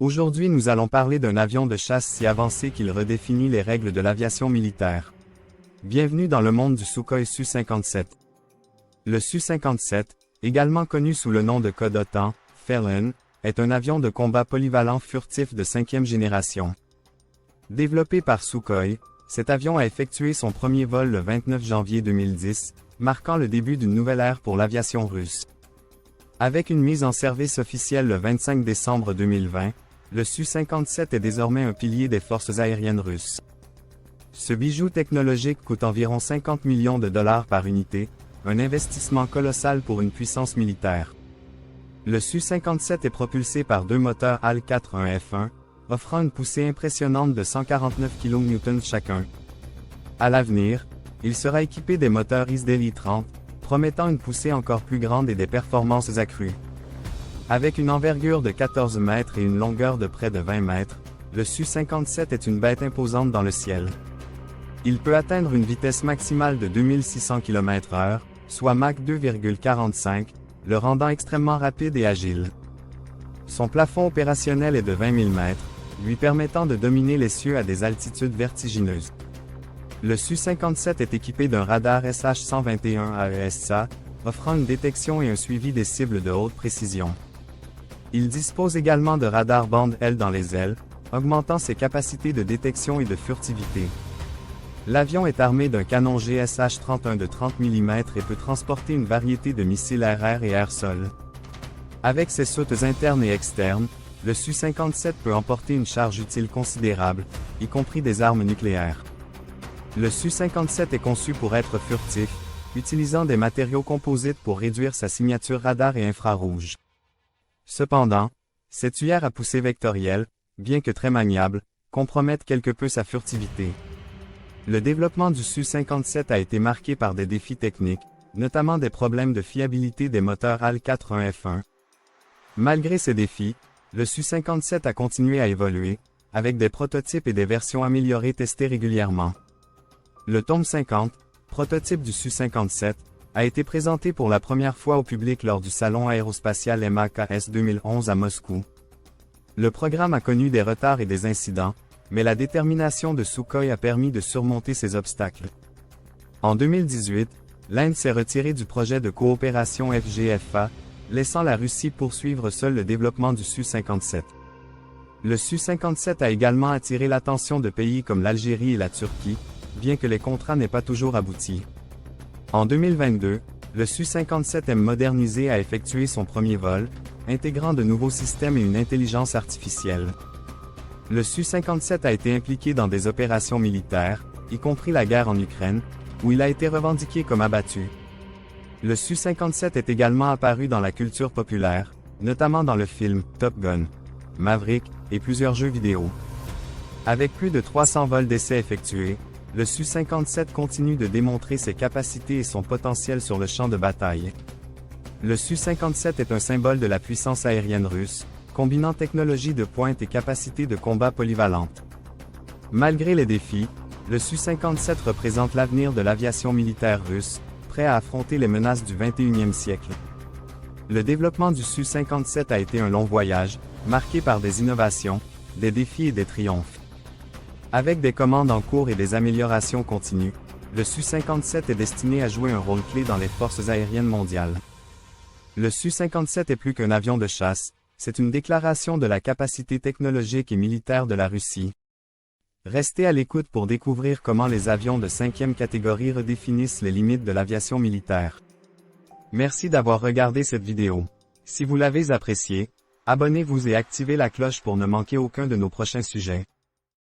Aujourd'hui nous allons parler d'un avion de chasse si avancé qu'il redéfinit les règles de l'aviation militaire. Bienvenue dans le monde du Sukhoi Su-57. Le Su-57, également connu sous le nom de code OTAN, Felon, est un avion de combat polyvalent furtif de 5e génération. Développé par Sukhoi, cet avion a effectué son premier vol le 29 janvier 2010, marquant le début d'une nouvelle ère pour l'aviation russe. Avec une mise en service officielle le 25 décembre 2020, le Su-57 est désormais un pilier des forces aériennes russes. Ce bijou technologique coûte environ 50 millions de dollars par unité, un investissement colossal pour une puissance militaire. Le Su-57 est propulsé par deux moteurs HAL-4-1F1, offrant une poussée impressionnante de 149 kN chacun. À l'avenir, il sera équipé des moteurs Isdeli 30, promettant une poussée encore plus grande et des performances accrues. Avec une envergure de 14 mètres et une longueur de près de 20 mètres, le Su-57 est une bête imposante dans le ciel. Il peut atteindre une vitesse maximale de 2600 km/h, soit Mach 2,45, le rendant extrêmement rapide et agile. Son plafond opérationnel est de 20 000 mètres, lui permettant de dominer les cieux à des altitudes vertigineuses. Le Su-57 est équipé d'un radar SH-121 AESA, offrant une détection et un suivi des cibles de haute précision. Il dispose également de radars bande L dans les ailes, augmentant ses capacités de détection et de furtivité. L'avion est armé d'un canon GSH-31 de 30 mm et peut transporter une variété de missiles air-air et air-sol. Avec ses soutes internes et externes, le Su-57 peut emporter une charge utile considérable, y compris des armes nucléaires. Le Su-57 est conçu pour être furtif, utilisant des matériaux composites pour réduire sa signature radar et infrarouge. Cependant, ses tuyères à poussée vectorielle, bien que très maniables, compromettent quelque peu sa furtivité. Le développement du Su-57 a été marqué par des défis techniques, notamment des problèmes de fiabilité des moteurs HAL-4-1F1. Malgré ces défis, le Su-57 a continué à évoluer, avec des prototypes et des versions améliorées testées régulièrement. Le Tomb 50, prototype du Su-57, a été présenté pour la première fois au public lors du salon aérospatial MAKS 2011 à Moscou. Le programme a connu des retards et des incidents, mais la détermination de Sukhoi a permis de surmonter ces obstacles. En 2018, l'Inde s'est retirée du projet de coopération FGFA, laissant la Russie poursuivre seule le développement du Su-57. Le Su-57 a également attiré l'attention de pays comme l'Algérie et la Turquie, bien que les contrats n'aient pas toujours abouti. En 2022, le Su-57M modernisé a effectué son premier vol, intégrant de nouveaux systèmes et une intelligence artificielle. Le Su-57 a été impliqué dans des opérations militaires, y compris la guerre en Ukraine, où il a été revendiqué comme abattu. Le Su-57 est également apparu dans la culture populaire, notamment dans le film Top Gun, Maverick et plusieurs jeux vidéo. Avec plus de 300 vols d'essai effectués, le Su-57 continue de démontrer ses capacités et son potentiel sur le champ de bataille. Le Su-57 est un symbole de la puissance aérienne russe, combinant technologie de pointe et capacité de combat polyvalente. Malgré les défis, le Su-57 représente l'avenir de l'aviation militaire russe, prêt à affronter les menaces du XXIe siècle. Le développement du Su-57 a été un long voyage, marqué par des innovations, des défis et des triomphes. Avec des commandes en cours et des améliorations continues, le Su-57 est destiné à jouer un rôle clé dans les forces aériennes mondiales. Le Su-57 est plus qu'un avion de chasse, c'est une déclaration de la capacité technologique et militaire de la Russie. Restez à l'écoute pour découvrir comment les avions de 5e catégorie redéfinissent les limites de l'aviation militaire. Merci d'avoir regardé cette vidéo. Si vous l'avez appréciée, abonnez-vous et activez la cloche pour ne manquer aucun de nos prochains sujets.